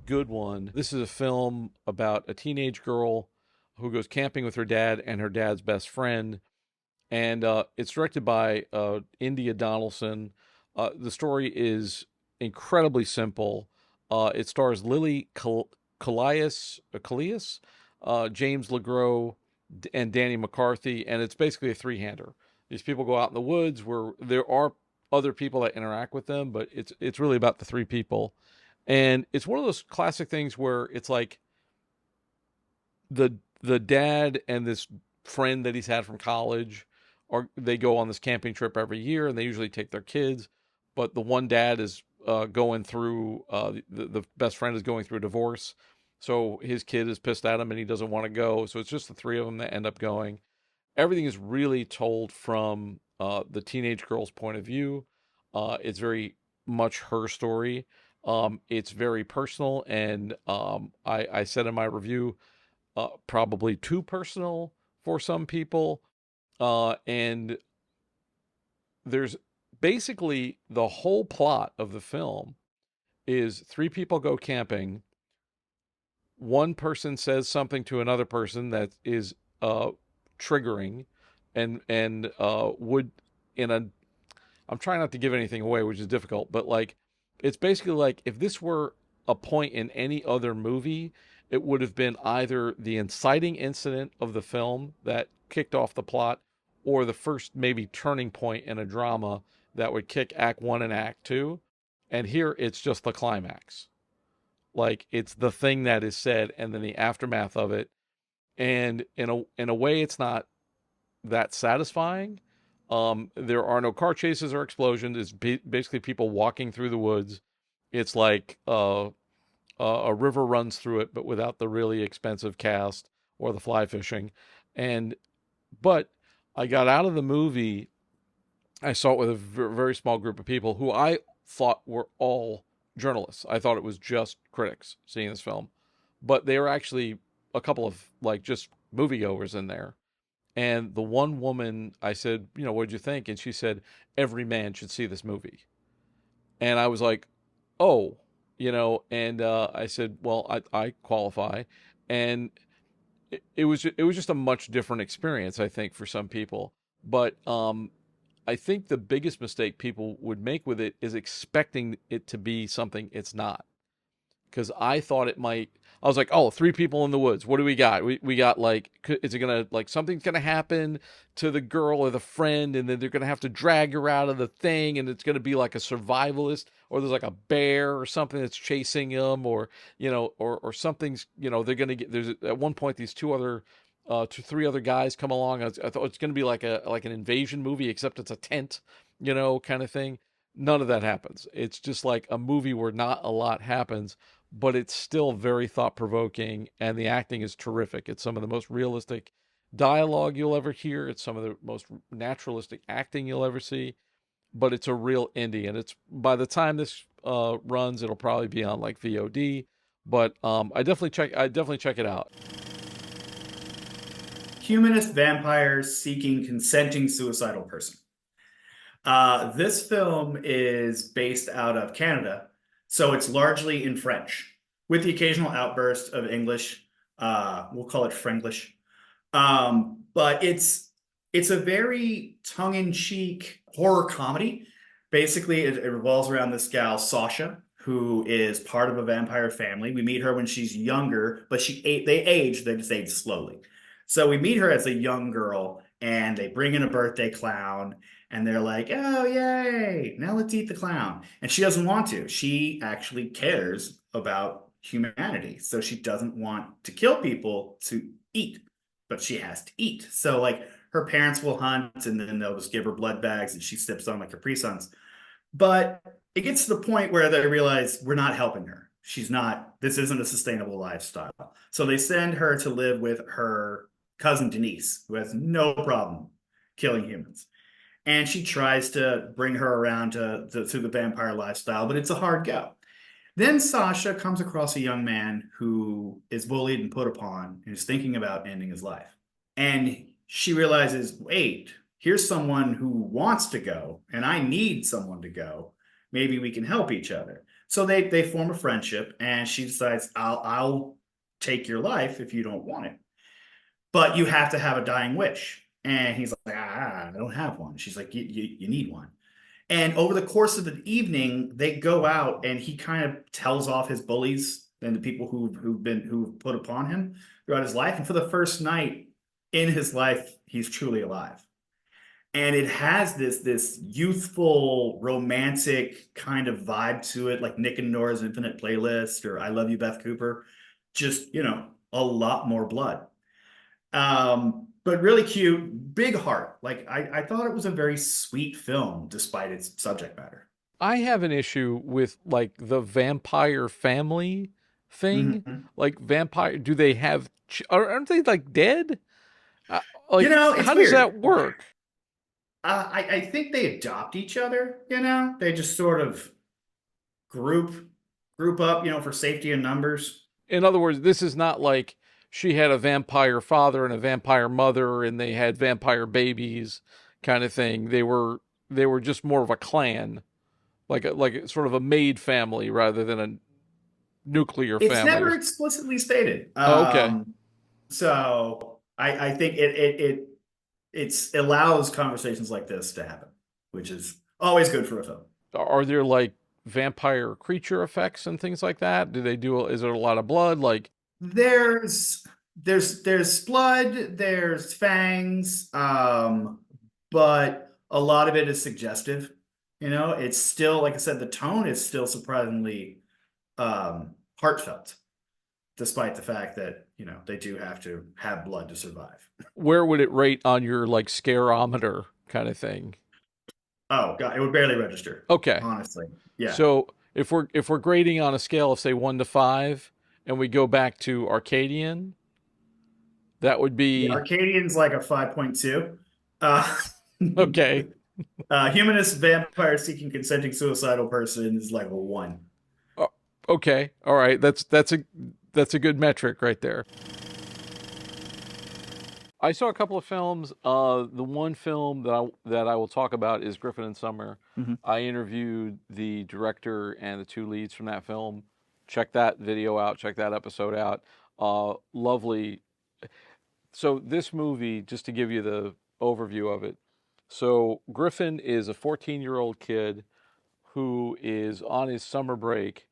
good one. This is a film about a teenage girl who goes camping with her dad and her dad's best friend. And it's directed by India Donaldson. The story is incredibly simple. It stars Callias, James LeGros, and Danny McCarthy, and it's basically a three-hander. These people go out in the woods where there are other people that interact with them, but it's really about the three people. And it's one of those classic things where it's like the the dad and this friend that he's had from college, or they go on this camping trip every year, and they usually take their kids. But the one dad is going through the best friend is going through a divorce, so his kid is pissed at him and he doesn't want to go. So it's just the three of them that end up going. Everything is really told from the teenage girl's point of view. It's very much her story. It's very personal, and I said in my review, probably too personal for some people. And there's basically the whole plot of the film is three people go camping. One person says something to another person that is triggering, and would in a I'm trying not to give anything away, which is difficult, but like it's basically like if this were a point in any other movie, it would have been either the inciting incident of the film that kicked off the plot, or the first maybe turning point in a drama that would kick act one and act two. And here it's just the climax. Like it's the thing that is said and then the aftermath of it. And in a way it's not that satisfying. There are no car chases or explosions. It's basically people walking through the woods. It's like a river runs through it, but without the really expensive cast or the fly fishing. And but I got out of the movie. I saw it with a very small group of people who I thought were all journalists. I thought it was just critics seeing this film, but they were actually a couple of like just moviegoers in there. And the one woman, I said, what did you think? And she said, every man should see this movie. And I was like, oh, and I said, well, I qualify. And it was just a much different experience, I think, for some people. But I think the biggest mistake people would make with it is expecting it to be something it's not, because I thought it might. I was like, oh, three people in the woods. What do we got? We got like, is it gonna like something's gonna happen to the girl or the friend, and then they're gonna have to drag her out of the thing, and it's gonna be like a survivalist, or there's like a bear or something that's chasing them, or or something's they're gonna get. There's at one point these three other guys come along. I thought it's gonna be like an invasion movie, except it's a tent, kind of thing. None of that happens. It's just like a movie where not a lot happens, but it's still very thought provoking, and the acting is terrific. It's some of the most realistic dialogue you'll ever hear. It's some of the most naturalistic acting you'll ever see. But it's a real indie, and it's by the time this runs, it'll probably be on like VOD. But I definitely check it out. Humanist vampires seeking consenting suicidal person. This film is based out of Canada, so it's largely in French, with the occasional outburst of English. We'll call it Franglish. But it's a very tongue-in-cheek horror comedy. Basically, it revolves around this gal, Sasha, who is part of a vampire family. We meet her when she's younger, but they just age slowly. So we meet her as a young girl, and they bring in a birthday clown, and they're like, oh, yay, now let's eat the clown. And she doesn't want to. She actually cares about humanity. So she doesn't want to kill people to eat, but she has to eat. So, like, her parents will hunt, and then they'll just give her blood bags, and she sips on like Capri Suns. But it gets to the point where they realize we're not helping her. This isn't a sustainable lifestyle. So they send her to live with her cousin Denise, who has no problem killing humans. And she tries to bring her around to the vampire lifestyle, but it's a hard go. Then Sasha comes across a young man who is bullied and put upon and is thinking about ending his life. And she realizes, wait, here's someone who wants to go, and I need someone to go. Maybe we can help each other. So they form a friendship, and she decides, I'll take your life if you don't want it, but you have to have a dying wish. And he's like, I don't have one. She's like, you need one. And over the course of the evening, they go out, and he kind of tells off his bullies and the people who've put upon him throughout his life. And for the first night in his life, he's truly alive. And it has this youthful, romantic kind of vibe to it, like Nick and Nora's Infinite Playlist or I Love You, Beth Cooper. Just, a lot more blood. But really cute, big heart. Like I thought it was a very sweet film despite its subject matter. I have an issue with like the vampire family thing. Mhm. Like vampire, do they have? Aren't they like dead? Like, It's how does that weird. work? I think they adopt each other, They just sort of group group up, for safety in numbers. In other words, this is not like she had a vampire father and a vampire mother, and they had vampire babies, kind of thing. They were just more of a clan, like sort of a maid family rather than a nuclear It's family. never explicitly stated. Oh, okay. So I think it allows conversations like this to happen, which is always good for a film. Are there like vampire creature effects and things like that? Do they do? Is there a lot of blood? Like, There's there's blood, there's fangs, but a lot of it is suggestive. It's still, like I said, the tone is still surprisingly heartfelt, despite the fact that, they do have to have blood to survive. where would it rate on your like scareometer kind of thing? Oh God, it would barely register, Okay. honestly. Yeah. So if we're grading on a scale of say 1 to 5, and we go back to Arcadian, that would The be Arcadian's like a 5.2. Uh, okay. Humanist vampire seeking consenting suicidal person is like a 1. Uh, okay, all right. That's a good metric right there. I saw a couple of films. The one film that I will talk about is Griffin and Summer. Mhm. I interviewed the director and the two leads from that film. Check that video out. Check that episode out. Lovely. So this movie, just to give you the overview of it. So Griffin is a 14-year-old kid who is on his summer break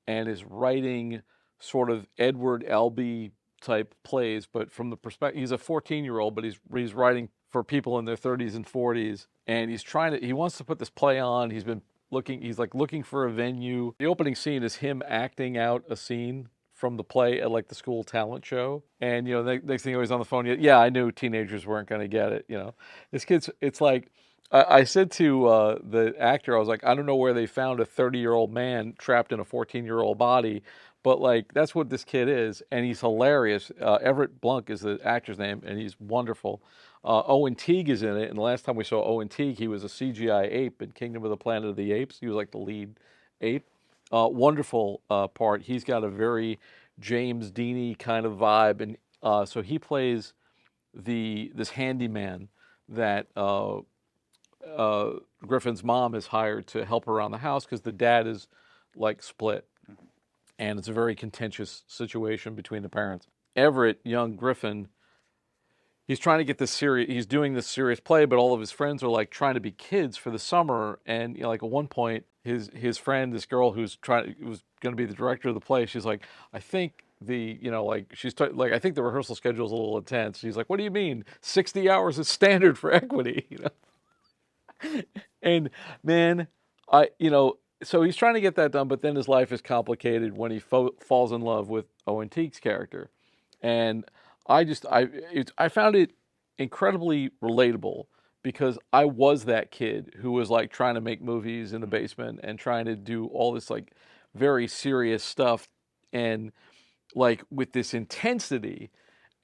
and is writing sort of Edward Albee type plays, but from the perspective, he's a 14-year-old, but he's writing for people in their 30s and 40s, and he wants to put this play on. He's like looking for a venue. The opening scene is him acting out a scene from the play at like the school talent show, and next thing he's on the phone. Yeah, I knew teenagers weren't going to get it. This kid's. It's like I said to the actor, I was like, I don't know where they found a 30-year-old man trapped in a 14-year-old body, but like that's what this kid is, and he's hilarious. Everett Blunk is the actor's name, and he's wonderful. Owen Teague is in it, and the last time we saw Owen Teague, he was a CGI ape in Kingdom of the Planet of the Apes. He was like the lead ape. Wonderful part. He's got a very James Deany kind of vibe, and so he plays this handyman that Griffin's mom is hired to help her around the house because the dad is like split, and it's a very contentious situation between the parents. Everett, young Griffin, he's trying to get this serious. He's doing this serious play, but all of his friends are like trying to be kids for the summer. And like at one point, his friend, this girl who's was going to be the director of the play, she's like, I think like I think the rehearsal schedule is a little intense. She's like, what do you mean? 60 hours is standard for equity, And man, so he's trying to get that done, but then his life is complicated when he falls in love with Owen Teague's character, and I found it incredibly relatable because I was that kid who was like trying to make movies in the basement and trying to do all this like very serious stuff and like with this intensity.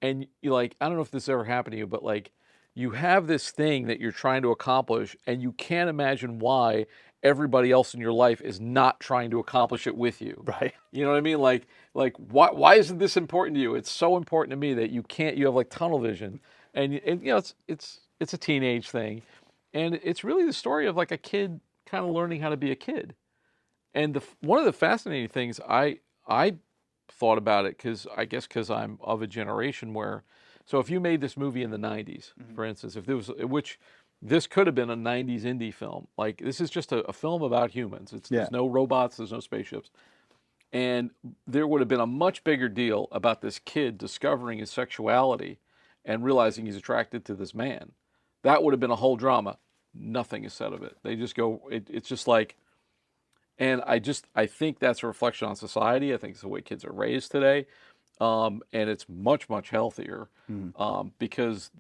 And you like, I don't know if this ever happened to you, but like you have this thing that you're trying to accomplish and you can't imagine why everybody else in your life is not trying to accomplish it with you. Right. You know what I mean? Like why isn't this important to you? It's so important to me that you have like tunnel vision, and it's a teenage thing, and it's really the story of like a kid kind of learning how to be a kid, And one of the fascinating things I thought about it, because I guess because I'm of a generation where, so if you made this movie in the 90s, for instance, if there was, which this could have been a 90s indie film, like this is just a film about humans. Yeah. There's no robots, there's no spaceships. And there would have been a much bigger deal about this kid discovering his sexuality and realizing he's attracted to this man. That would have been a whole drama. Nothing is said of it. They just go, it's just like, and I think that's a reflection on society. I think it's the way kids are raised today. And it's much, much healthier. Because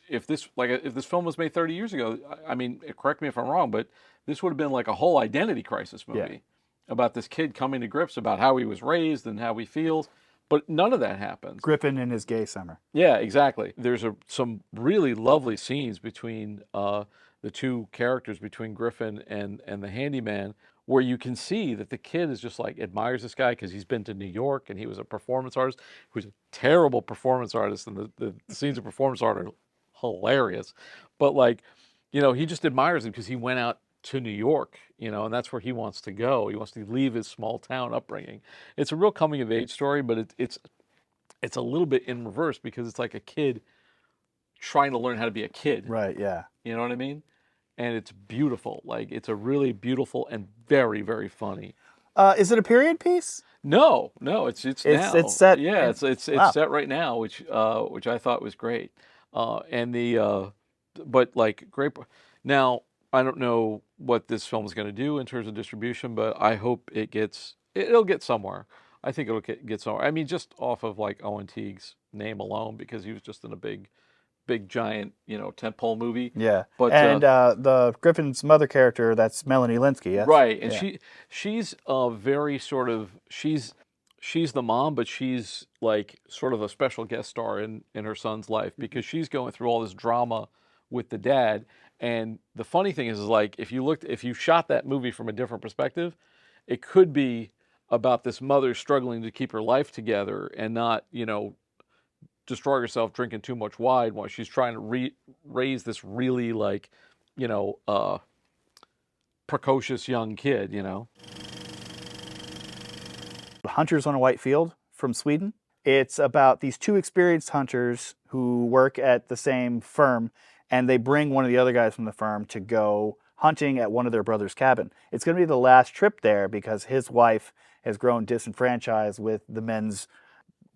if this film was made 30 years ago, I mean, correct me if I'm wrong, but this would have been like a whole identity crisis movie about this kid coming to grips about how he was raised and how he feels. But none of that happens. Griffin in his gay summer. Yeah, exactly. There's some really lovely scenes between the two characters, between Griffin and the handyman, where you can see that the kid is just like admires this guy because he's been to New York and he was a performance artist who's a terrible performance artist, and the scenes of performance art are hilarious. But like, he just admires him because he went out to New York, and that's where he wants to go. He wants to leave his small town upbringing. It's a real coming of age story, but it's a little bit in reverse because it's like a kid trying to learn how to be a kid. Right, yeah. You know what I mean? And it's beautiful. Like, it's a really beautiful and very, very funny. Is it a period piece? No, it's now. It's set. Yeah, it's wow. set right now, which I thought was great. But like great. Now I don't know what this film is going to do in terms of distribution, but I hope it'll get somewhere. I think it'll get somewhere. I mean, just off of like Owen Teague's name alone, because he was just in a big giant tentpole movie. Yeah. But and the Griffin's mother character, that's Melanie Linsky. Yes? Right, and yeah. she's very sort of she's the mom, but she's like sort of a special guest star in her son's life, because she's going through all this drama with the dad. And the funny thing is like if you shot that movie from a different perspective, it could be about this mother struggling to keep her life together and not destroy herself drinking too much wine while she's trying to raise this really like precocious young kid. Hunters on a White Field from Sweden. It's about these two experienced hunters who work at the same firm, and they bring one of the other guys from the firm to go hunting at one of their brother's cabin. It's going to be the last trip there because his wife has grown disenfranchised with the men's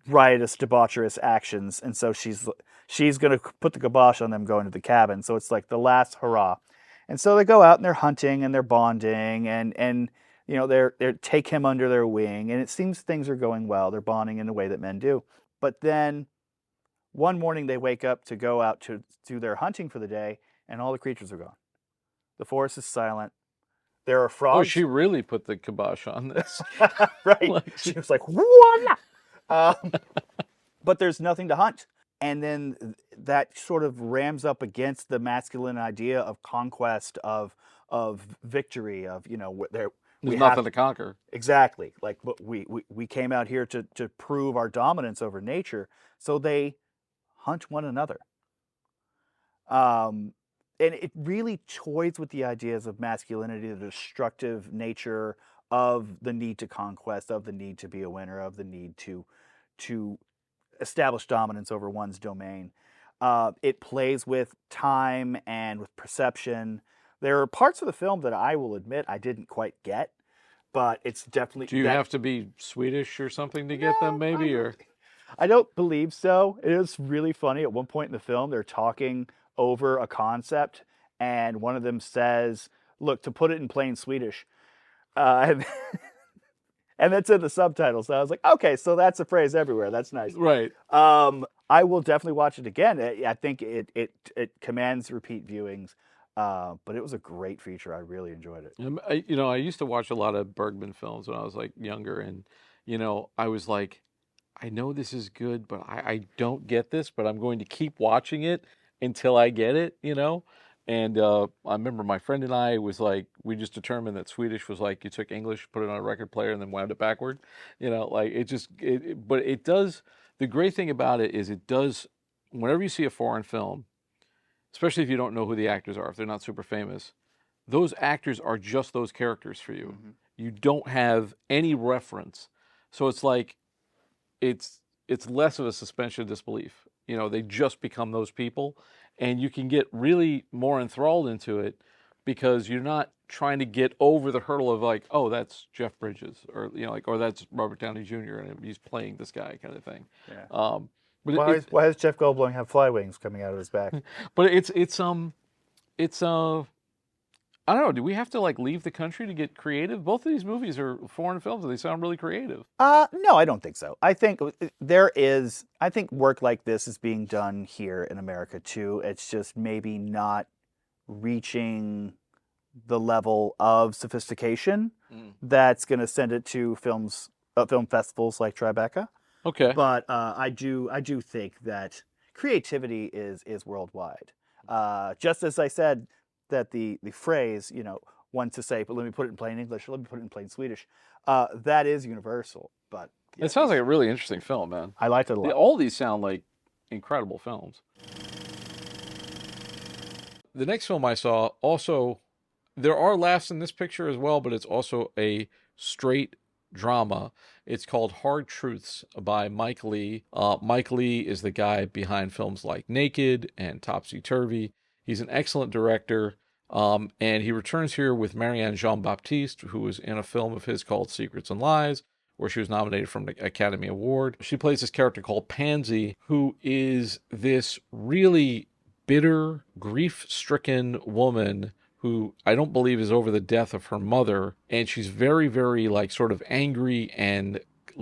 riotous, debaucherous actions, and so she's going to put the kibosh on them going to the cabin. So it's like the last hurrah. And so they go out and they're hunting and they're bonding and they're take him under their wing, and it seems things are going well. They're bonding in the way that men do. But then one morning they wake up to go out to do their hunting for the day, and all the creatures are gone. The forest is silent. There are frogs. Oh, she really put the kibosh on this. Right. Like, she was like, voila! But there's nothing to hunt. And then that sort of rams up against the masculine idea of conquest, of victory, of there's nothing to conquer. Exactly. Like we came out here to prove our dominance over nature. So they hunt one another. And it really toys with the ideas of masculinity, the destructive nature of the need to conquest, of the need to be a winner, of the need to establish dominance over one's domain. It plays with time and with perception. There are parts of the film that I will admit I didn't quite get, but it's definitely... Do you have to be Swedish or something to get them, maybe? I don't believe so. It is really funny. At one point in the film, they're talking over a concept, and one of them says, look, to put it in plain Swedish, and that's in the subtitles. So I was like, okay, so that's a phrase everywhere. That's nice. Right. I will definitely watch it again. I think it commands repeat viewings, but it was a great feature. I really enjoyed it. I used to watch a lot of Bergman films when I was like younger, and I was like, I know this is good, but I don't get this, but I'm going to keep watching it until I get it, And I remember my friend and I was like, we just determined that Swedish was like you took English, put it on a record player, and then wound it backward. Like but it does. The great thing about it is it does. Whenever you see a foreign film, especially if you don't know who the actors are, if they're not super famous, those actors are just those characters for you. you don't have any reference. So it's like it's less of a suspension of disbelief. You know, they just become those people, and you can get really more enthralled into it because you're not trying to get over the hurdle of like, oh, that's Jeff Bridges, or you know, like, or that's Robert Downey Jr. and he's playing this guy, kind of thing. Yeah. But Why does Jeff Goldblum have fly wings coming out of his back? but it's I don't know. Do we have to like leave the country to get creative? Both of these movies are foreign films, and they sound really creative. No, I don't think so. I think I think work like this is being done here in America too. It's just maybe not reaching the level of sophistication that's going to send it to film festivals like Tribeca. Okay. But I do think that creativity is worldwide. Just as I said that the phrase, you know, one to say, but let me put it in plain English, or let me put it in plain Swedish, that is universal. But yeah, it sounds like a really interesting film, man. I liked it a lot. All these sound like incredible films. The next film I saw also, there are laughs in this picture as well, but it's also a straight drama. It's called Hard Truths by Mike Leigh. Mike Leigh is the guy behind films like Naked and Topsy Turvy. He's an excellent director, and he returns here with Marianne Jean-Baptiste, who was in a film of his called Secrets and Lies, where she was nominated for an Academy Award. She plays this character called Pansy, who is this really bitter, grief-stricken woman who I don't believe is over the death of her mother, and she's very, very like sort of angry and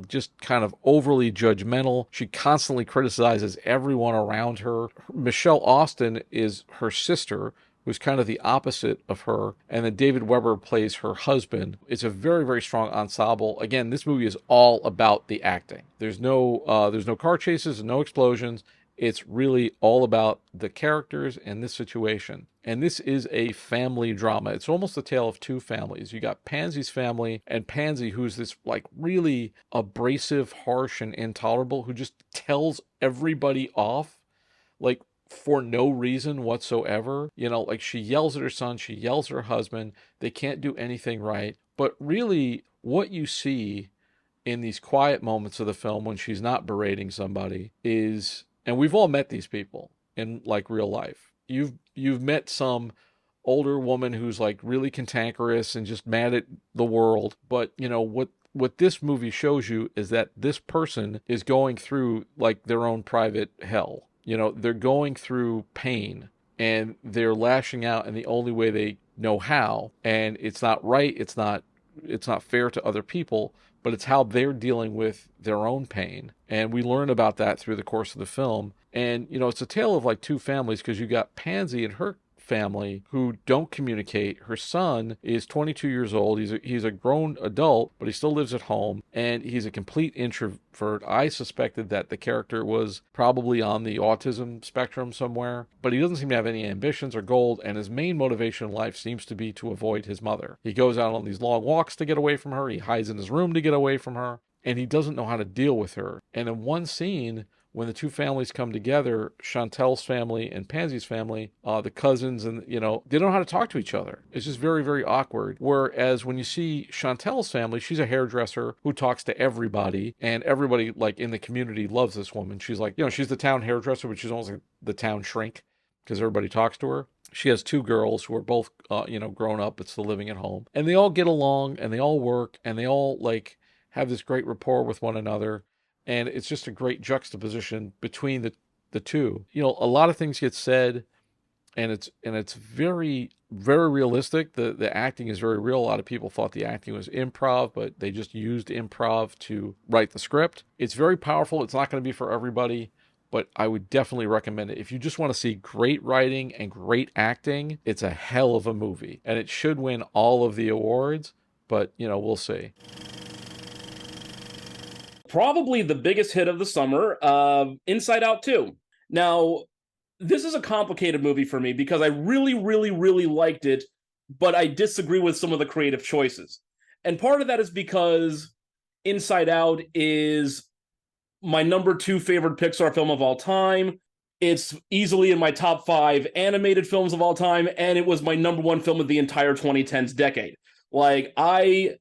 just kind of overly judgmental. She constantly criticizes everyone around her. Michelle Austin is her sister, who's kind of the opposite of her, and then David Weber plays her husband. It's a very, very strong ensemble. Again, this movie is all about the acting. There's no car chases and no explosions. It's really all about the characters and this situation. And this is a family drama. It's almost a tale of two families. You got Pansy's family and Pansy, who's this like really abrasive, harsh, and intolerable, who just tells everybody off like for no reason whatsoever. You know, like she yells at her son, she yells at her husband. They can't do anything right. But really what you see in these quiet moments of the film when she's not berating somebody is, and we've all met these people in like real life. You've met some older woman who's like really cantankerous and just mad at the world. But you know what this movie shows you is that this person is going through like their own private hell. You know, they're going through pain and they're lashing out in the only way they know how. And it's not right. It's not fair to other people, but it's how they're dealing with their own pain. And we learn about that through the course of the film. And, you know, it's a tale of like two families, because you got Pansy and her family who don't communicate. Her son is 22 years old. He's a grown adult, but he still lives at home, and he's a complete introvert. I suspected that the character was probably on the autism spectrum somewhere, but he doesn't seem to have any ambitions or goals, and his main motivation in life seems to be to avoid his mother. He goes out on these long walks to get away from her. He hides in his room to get away from her, and he doesn't know how to deal with her. And in one scene, when the two families come together, Chantel's family and Pansy's family, the cousins, and you know, they don't know how to talk to each other. It's just very, very awkward. Whereas when you see Chantel's family, she's a hairdresser who talks to everybody, and everybody like in the community loves this woman. She's like, you know, she's the town hairdresser, but she's almost like the town shrink because everybody talks to her. She has two girls who are both, grown up but still living at home, and they all get along, and they all work, and they all like have this great rapport with one another. And it's just a great juxtaposition between the two. You know, a lot of things get said, and it's very, very realistic. The acting is very real. A lot of people thought the acting was improv, but they just used improv to write the script. It's very powerful. It's not going to be for everybody, but I would definitely recommend it. If you just want to see great writing and great acting, it's a hell of a movie. And it should win all of the awards, but, you know, we'll see. Probably the biggest hit of the summer, Inside Out 2. Now, this is a complicated movie for me because I really, really, really liked it, but I disagree with some of the creative choices. And part of that is because Inside Out is my number 2 favorite Pixar film of all time. It's easily in my top 5 animated films of all time, and it was my number 1 film of the entire 2010s decade. Like, I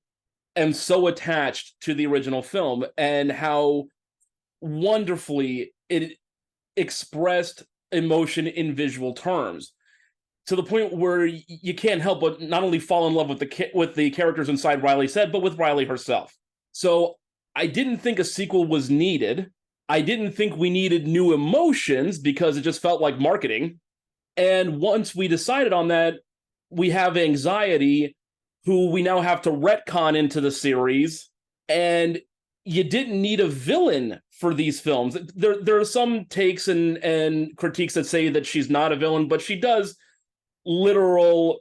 am so attached to the original film and how wonderfully it expressed emotion in visual terms, to the point where you can't help but not only fall in love with the characters inside Riley's head, but with Riley herself. So I didn't think a sequel was needed. I didn't think we needed new emotions because it just felt like marketing. And once we decided on that, we have Anxiety, who we now have to retcon into the series. And you didn't need a villain for these films. There are some takes and critiques that say that she's not a villain, but she does literal,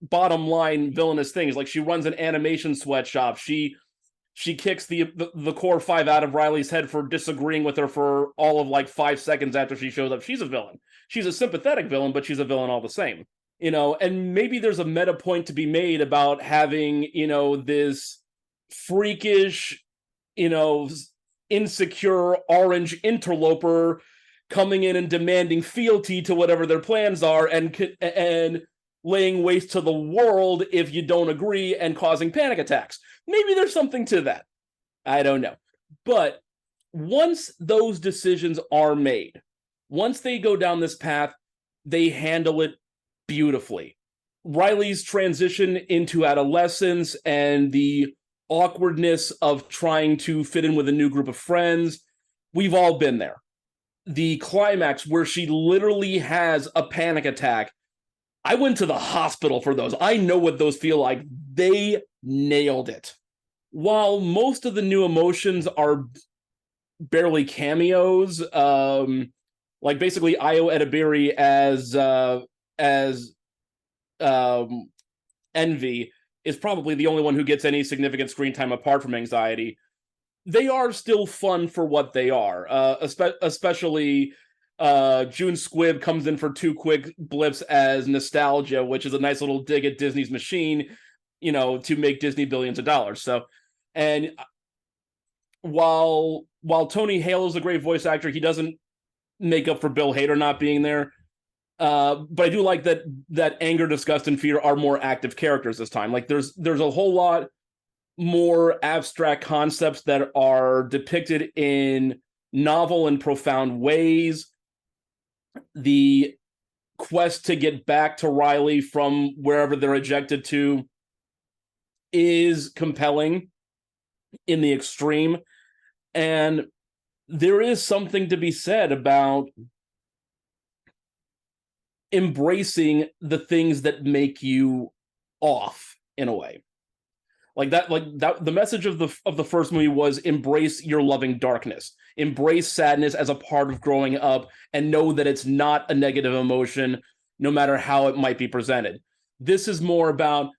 bottom line villainous things. Like, she runs an animation sweatshop. She kicks the core 5 out of Riley's head for disagreeing with her for all of like 5 seconds after she shows up. She's a villain. She's a sympathetic villain, but she's a villain all the same. And maybe there's a meta point to be made about having, this freakish, insecure orange interloper coming in and demanding fealty to whatever their plans are and laying waste to the world if you don't agree and causing panic attacks. Maybe there's something to that. I don't know. But once those decisions are made, once they go down this path, they handle it beautifully. Riley's transition into adolescence and the awkwardness of trying to fit in with a new group of friends, we've all been there. The climax where she literally has a panic attack, I went to the hospital for those. I know what those feel like. They nailed it. While most of the new emotions are barely cameos, like basically Ayo Edebiri as Envy is probably the only one who gets any significant screen time apart from Anxiety. They are still fun for what they are, especially June Squibb comes in for 2 quick blips as Nostalgia, which is a nice little dig at Disney's machine, to make Disney billions of dollars. So, and while Tony Hale is a great voice actor, he doesn't make up for Bill Hader not being there. But I do like that Anger, Disgust, and Fear are more active characters this time. Like, there's a whole lot more abstract concepts that are depicted in novel and profound ways. The quest to get back to Riley from wherever they're ejected to is compelling in the extreme. And there is something to be said about embracing the things that make you off in a way. Like that, the message of the first movie was embrace your loving darkness, embrace sadness as a part of growing up, and know that it's not a negative emotion, no matter how it might be presented. This is more about,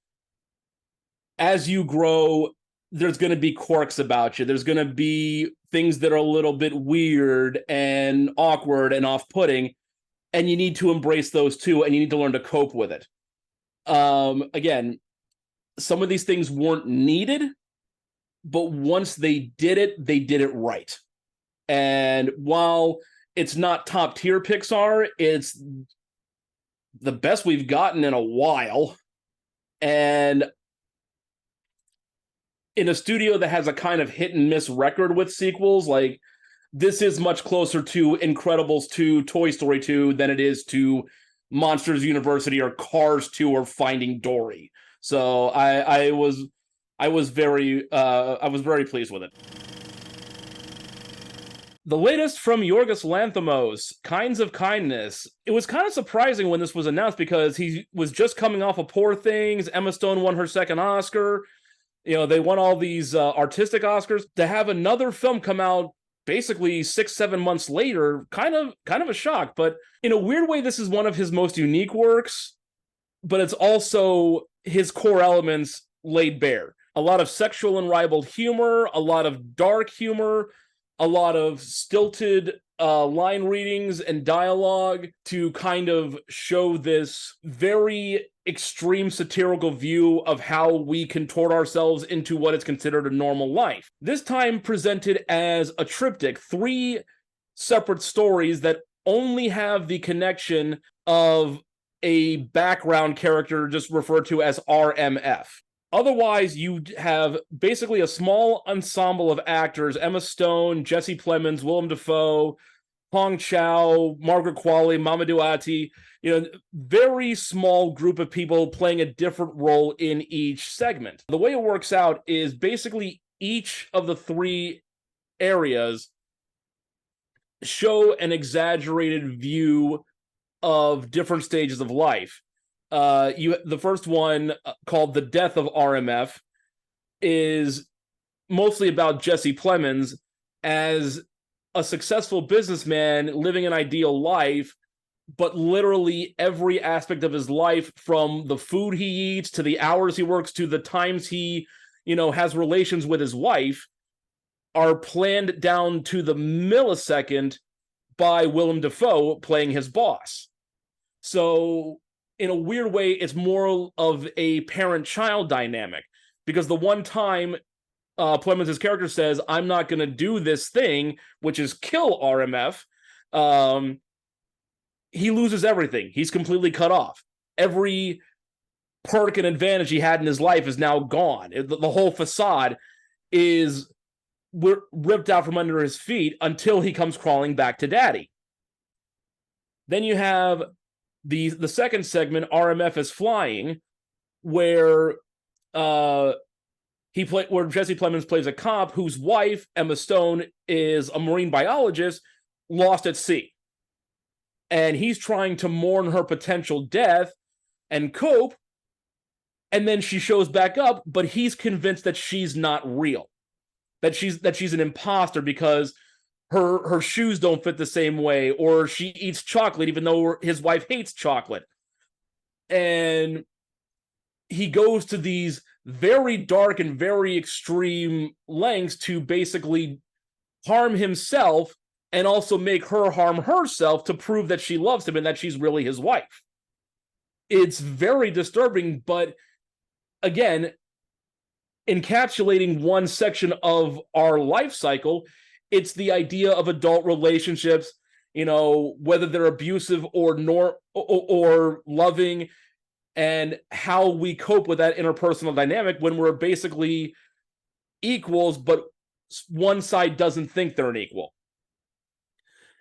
as you grow, there's going to be quirks about you. There's going to be things that are a little bit weird and awkward and off-putting, and you need to embrace those too, and you need to learn to cope with it. Again, some of these things weren't needed, but once they did it right. And while it's not top tier Pixar, it's the best we've gotten in a while. And in a studio that has a kind of hit and miss record with sequels, like, this is much closer to Incredibles 2, Toy Story 2 than it is to Monsters University or Cars 2 or Finding Dory. So I was very pleased with it. The latest from Yorgos Lanthamos, Kinds of Kindness. It was kind of surprising when this was announced because he was just coming off of Poor Things. Emma Stone won her second Oscar. They won all these artistic Oscars. To have another film come out basically 6-7 months later, kind of a shock. But in a weird way, this is one of his most unique works, but it's also his core elements laid bare. A lot of sexual and ribald humor, a lot of dark humor, a lot of stilted line readings and dialogue to kind of show this very extreme satirical view of how we contort ourselves into what is considered a normal life. This time presented as a triptych, 3 separate stories that only have the connection of a background character just referred to as RMF. Otherwise, you have basically a small ensemble of actors: Emma Stone, Jesse Plemons, Willem Dafoe, Hong Chow, Margaret Qualley, Mamadou Ati. Very small group of people playing a different role in each segment. The way it works out is basically each of the three areas show an exaggerated view of different stages of life. The first one, called The Death of RMF, is mostly about Jesse Plemons as a successful businessman living an ideal life, but literally every aspect of his life, from the food he eats to the hours he works to the times he, has relations with his wife, are planned down to the millisecond by Willem Dafoe playing his boss. So in a weird way, it's more of a parent-child dynamic, because the one time Plemons' character says, "I'm not going to do this thing," which is kill RMF, he loses everything. He's completely cut off. Every perk and advantage he had in his life is now gone. The whole facade is ripped out from under his feet until he comes crawling back to daddy. Then you have the second segment, RMF is Flying, where where Jesse Plemons plays a cop whose wife, Emma Stone, is a marine biologist lost at sea. And he's trying to mourn her potential death and cope, and then she shows back up, but he's convinced that she's not real, that she's an imposter because her shoes don't fit the same way, or she eats chocolate even though his wife hates chocolate. And he goes to these very dark and very extreme lengths to basically harm himself and also make her harm herself to prove that she loves him and that she's really his wife. It's very disturbing, but again, encapsulating one section of our life cycle. It's the idea of adult relationships, whether they're abusive or loving, and how we cope with that interpersonal dynamic when we're basically equals, but one side doesn't think they're an equal.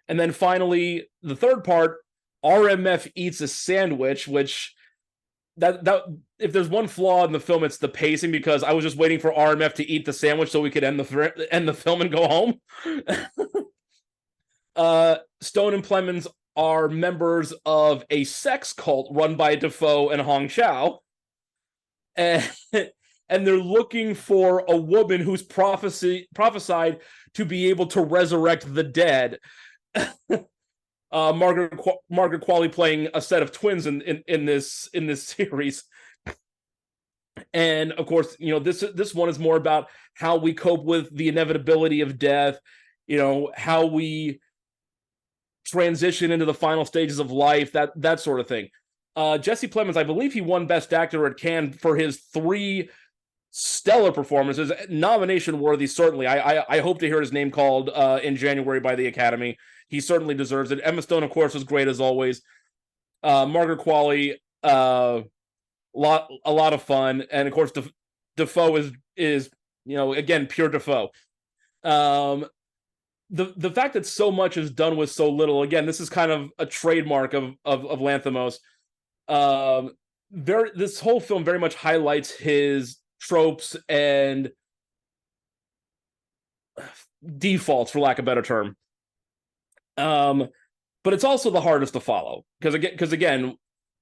And then finally, the third part, RMF eats a sandwich, which that if there's one flaw in the film, it's the pacing, because I was just waiting for RMF to eat the sandwich so we could end the film and go home. Stone and Plemons are members of a sex cult run by Dafoe and Hong Chow, and they're looking for a woman who's prophesied to be able to resurrect the dead. Margaret Qualley playing a set of twins in this series. And of course, this one is more about how we cope with the inevitability of death, how we transition into the final stages of life, that sort of thing. Jesse Plemons, I believe he won Best Actor at Cannes for his 3 stellar performances, nomination worthy, certainly. I hope to hear his name called in January by the Academy. He certainly deserves it. Emma Stone, of course, was great as always. Margaret Qualley, a lot of fun, and of course Dafoe is again pure Dafoe. The fact that so much is done with so little, again, this is kind of a trademark of Lanthamos. This whole film very much highlights his tropes and defaults, for lack of a better term. But it's also the hardest to follow, because again,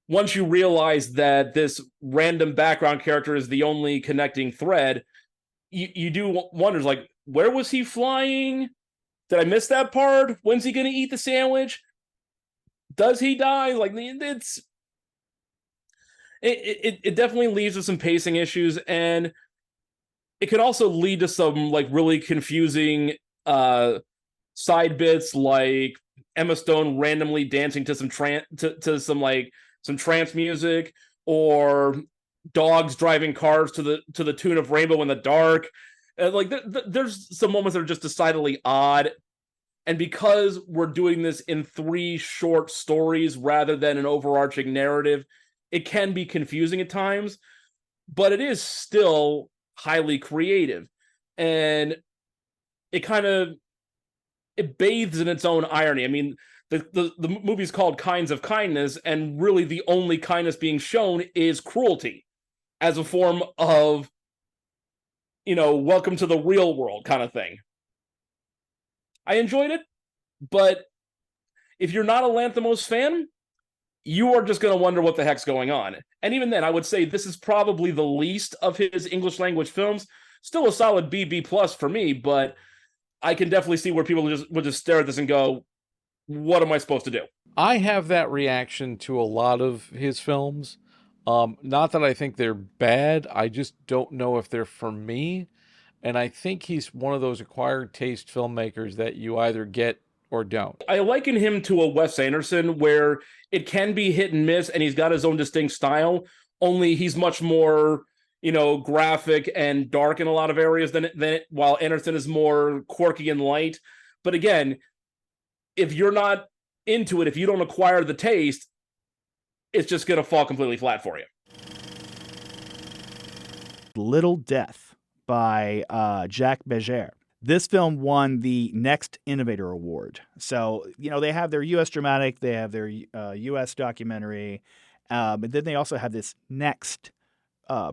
once you realize that this random background character is the only connecting thread, you do wonders like, where was he flying? Did I miss that part? When's he going to eat the sandwich? Does he die? Like, it definitely leaves with some pacing issues, and it could also lead to some like really confusing side bits, like Emma Stone randomly dancing to some trance music, or dogs driving cars to the tune of Rainbow in the Dark. Like there's some moments that are just decidedly odd, and because we're doing this in 3 short stories rather than an overarching narrative, it can be confusing at times. but it is still highly creative. And it kind of, it bathes in its own irony. I mean, the movie's called Kinds of Kindness, and really the only kindness being shown is cruelty as a form of, welcome to the real world kind of thing. I enjoyed it, but if you're not a Lanthamos fan, you are just going to wonder what the heck's going on. And even then, I would say this is probably the least of his English language films. Still a solid B plus for me, but I can definitely see where people would just stare at this and go, what am I supposed to do? I have that reaction to a lot of his films. Not that I think they're bad. I just don't know if they're for me. And I think he's one of those acquired taste filmmakers that you either get or don't. I liken him to a Wes Anderson, where it can be hit and miss, and he's got his own distinct style, only he's much more, graphic and dark in a lot of areas than while Anderson is more quirky and light. But again, if you're not into it, if you don't acquire the taste, it's just going to fall completely flat for you. Little Death by Jacques Beger. This film won the Next Innovator Award. So, they have their U.S. dramatic, they have their U.S. documentary, but then they also have this Next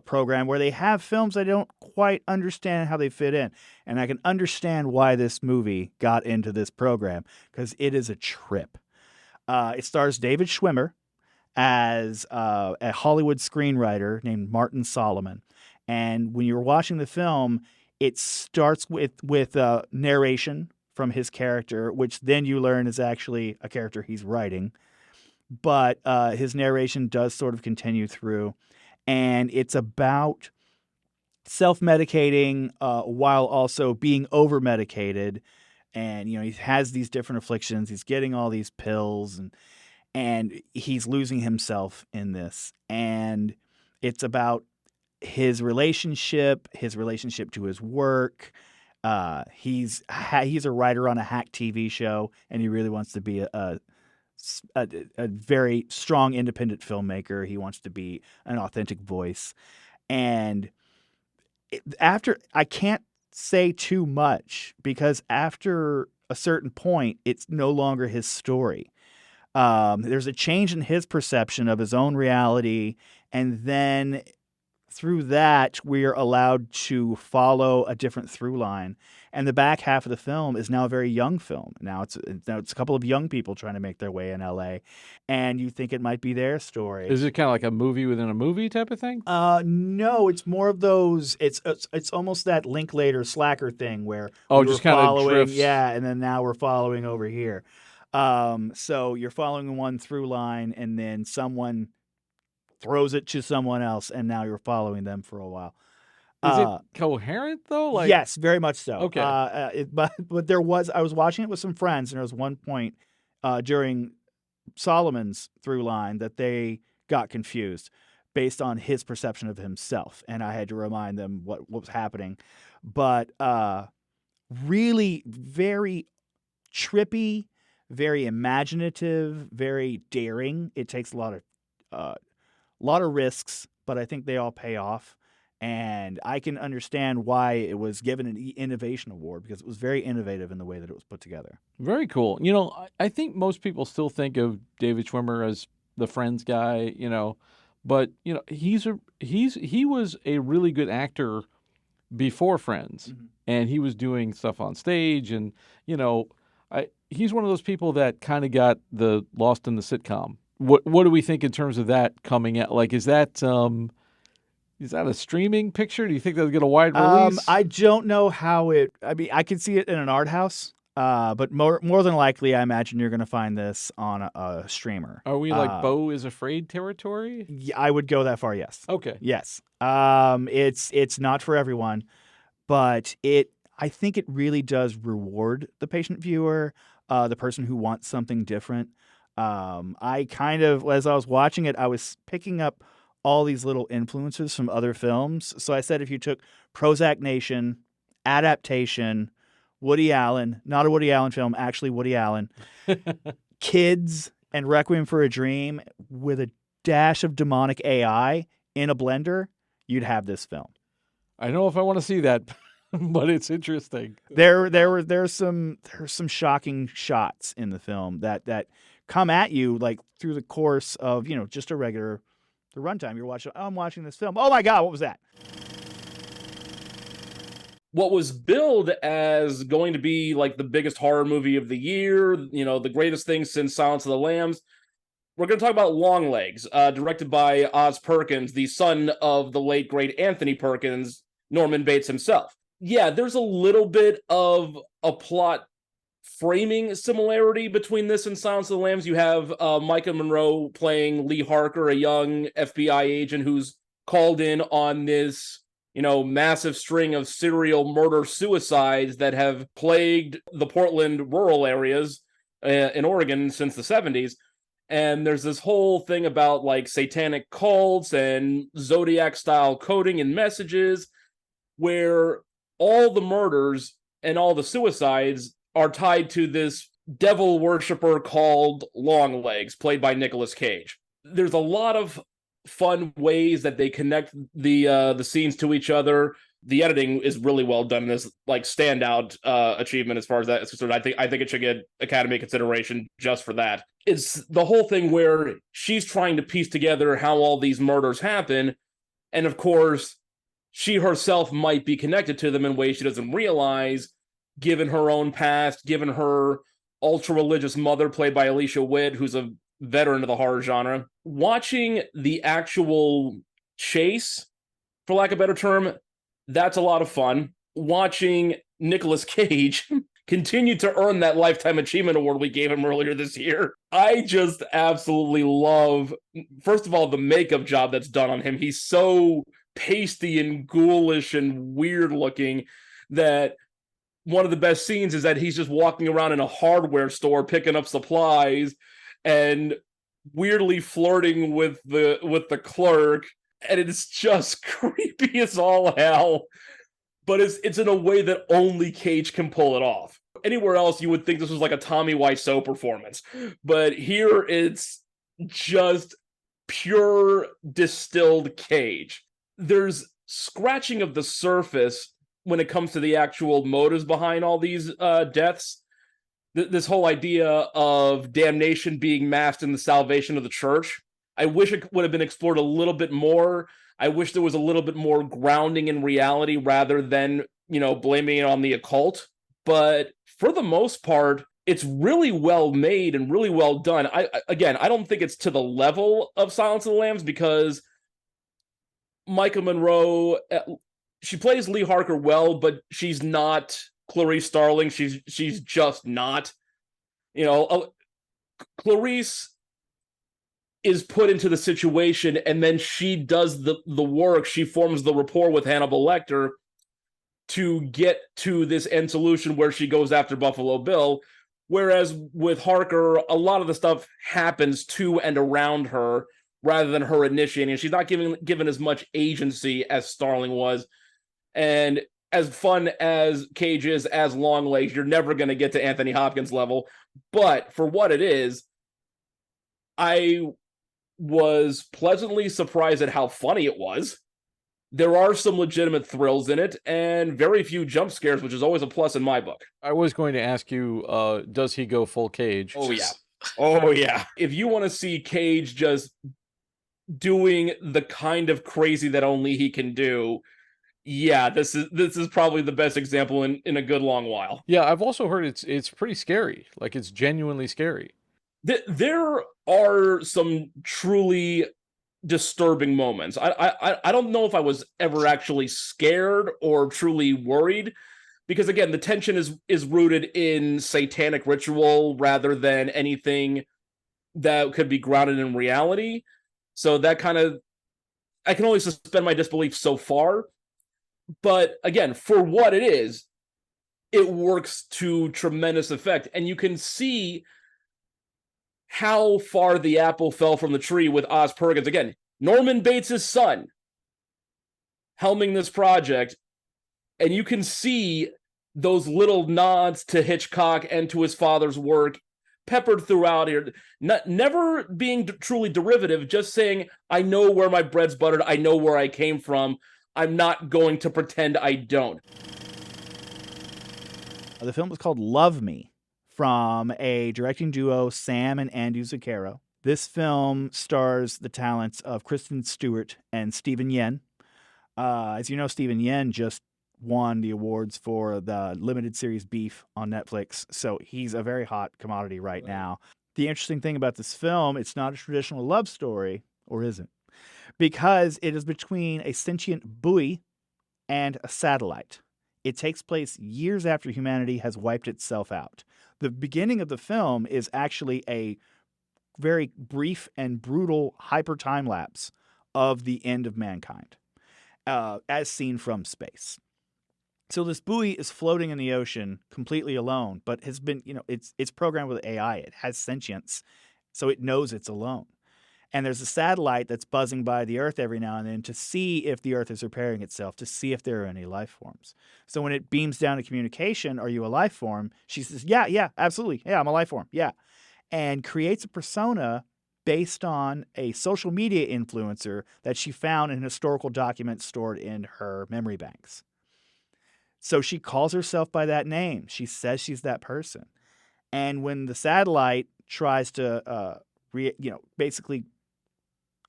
program where they have films I don't quite understand how they fit in. And I can understand why this movie got into this program, because it is a trip. It stars David Schwimmer as a Hollywood screenwriter named Martin Solomon. And when you're watching the film, it starts with narration from his character, which then you learn is actually a character he's writing. But his narration does sort of continue through. And it's about self-medicating while also being over-medicated. And, he has these different afflictions. He's getting all these pills and he's losing himself in this. And it's about his relationship to his work. He's a writer on a hack TV show, and he really wants to be a very strong independent filmmaker. He wants to be an authentic voice. And after, I can't say too much, because after a certain point, it's no longer his story. There's a change in his perception of his own reality, and then through that, we're allowed to follow a different through line. And the back half of the film is now a very young film. Now it's a couple of young people trying to make their way in LA, and you think it might be their story. Is it kind of like a movie within a movie type of thing? No, it's more of those. It's almost that Linklater Slacker thing where just kind of drifts. Yeah, and then now we're following over here. So you're following one through line, and then someone throws it to someone else, and now you're following them for a while. Is it coherent though? Yes, very much so. Okay. But I was watching it with some friends, and there was one point during Solomon's through line that they got confused based on his perception of himself, and I had to remind them what was happening. But really very trippy, very imaginative, very daring. It takes a lot of risks, but I think they all pay off. And I can understand why it was given an Innovation Award, because it was very innovative in the way that it was put together. Very cool. I think most people still think of David Schwimmer as the Friends guy, but he was a really good actor before Friends, mm-hmm. and he was doing stuff on stage, and he's one of those people that kind of got the lost in the sitcom. What do we think in terms of that coming out? Like, is that a streaming picture? Do you think they'll get a wide release? I don't know how it. I mean, I could see it in an art house, but more than likely, I imagine you're going to find this on a streamer. Are we like Beau is Afraid territory? Yeah, I would go that far. Yes. Okay. Yes. It's not for everyone, but I think it really does reward the patient viewer, the person who wants something different. I kind of, as I was watching it, I was picking up all these little influences from other films. So I said, if you took Prozac Nation, Adaptation, Woody Allen, not a Woody Allen film, actually Woody Allen, Kids, and Requiem for a Dream with a dash of demonic AI in a blender, you'd have this film. I don't know if I want to see that, but it's interesting. There's some shocking shots in the film that come at you like through the course of, just the runtime. You're watching, I'm watching this film. Oh my God, what was that? What was billed as going to be like the biggest horror movie of the year, the greatest thing since Silence of the Lambs. We're going to talk about Longlegs, directed by Oz Perkins, the son of the late, great Anthony Perkins, Norman Bates himself. Yeah, there's a little bit of a plot framing similarity between this and Silence of the Lambs. You have Micah Monroe playing Lee Harker, a young FBI agent who's called in on this massive string of serial murder-suicides that have plagued the Portland rural areas in Oregon since the 70s. And there's this whole thing about like satanic cults and Zodiac-style coding and messages where all the murders and all the suicides are tied to this devil worshiper called Longlegs, played by Nicolas Cage. There's a lot of fun ways that they connect the scenes to each other. The editing is really well done in this like standout achievement as far as that is concerned. I think it should get Academy consideration just for that. It's the whole thing where she's trying to piece together how all these murders happen, and of course she herself might be connected to them in ways she doesn't realize, given her own past, given her ultra-religious mother, played by Alicia Witt, who's a veteran of the horror genre. Watching the actual chase, for lack of a better term, that's a lot of fun. Watching Nicolas Cage continue to earn that Lifetime Achievement Award we gave him earlier this year. I just absolutely love, first of all, the makeup job that's done on him. He's so pasty and ghoulish and weird looking that one of the best scenes is that he's just walking around in a hardware store picking up supplies and weirdly flirting with the clerk, and it's just creepy as all hell. But it's in a way that only Cage can pull it off. Anywhere else, you would think this was like a Tommy Wiseau performance, but here it's just pure distilled Cage. There's scratching of the surface when it comes to the actual motives behind all these deaths. This whole idea of damnation being masked in the salvation of the church. I wish it would have been explored a little bit more. I wish there was a little bit more grounding in reality rather than, blaming it on the occult. But for the most part, it's really well made and really well done. I don't think it's to the level of Silence of the Lambs because Micah Monroe, she plays Lee Harker well, but she's not Clarice Starling. She's just not. Clarice is put into the situation and then she does the work. She forms the rapport with Hannibal Lecter to get to this end solution where she goes after Buffalo Bill. Whereas with Harker, a lot of the stuff happens to and around her rather than her initiating. She's not given as much agency as Starling was. And as fun as Cage is as Longlegs, you're never going to get to Anthony Hopkins level. But for what it is, I was pleasantly surprised at how funny it was. There are some legitimate thrills in it and very few jump scares, which is always a plus in my book. I was going to ask you, does he go full Cage? Oh, yeah. Oh, yeah. If you want to see Cage just doing the kind of crazy that only he can do, yeah, this is probably the best example in a good long while. Yeah, I've also heard it's pretty scary. Like, it's genuinely scary. There are some truly disturbing moments. I don't know if I was ever actually scared or truly worried, because again, the tension is rooted in satanic ritual rather than anything that could be grounded in reality. So that I can only suspend my disbelief so far. But again, for what it is, it works to tremendous effect. And you can see how far the apple fell from the tree with Oz Perkins. Again, Norman Bates' son helming this project. And you can see those little nods to Hitchcock and to his father's work peppered throughout here, never being truly derivative, just saying, I know where my bread's buttered, I know where I came from, I'm not going to pretend I don't. The film is called Love Me, from a directing duo, Sam and Andy Zucchero. This film stars the talents of Kristen Stewart and Stephen Yen. As you know, Stephen Yen just won the awards for the limited series Beef on Netflix, so he's a very hot commodity right now. The interesting thing about this film, it's not a traditional love story, or is it? Because it is between a sentient buoy and a satellite. It takes place years after humanity has wiped itself out. The beginning of the film is actually a very brief and brutal hyper time lapse of the end of mankind, as seen from space. So this buoy is floating in the ocean completely alone, but has been, it's programmed with AI. It has sentience, so it knows it's alone. And there's a satellite that's buzzing by the Earth every now and then to see if the Earth is repairing itself, to see if there are any life forms. So when it beams down to communication, are you a life form? She says, yeah, absolutely. Yeah, I'm a life form. Yeah. And creates a persona based on a social media influencer that she found in historical documents stored in her memory banks. So she calls herself by that name. She says she's that person. And when the satellite tries to, basically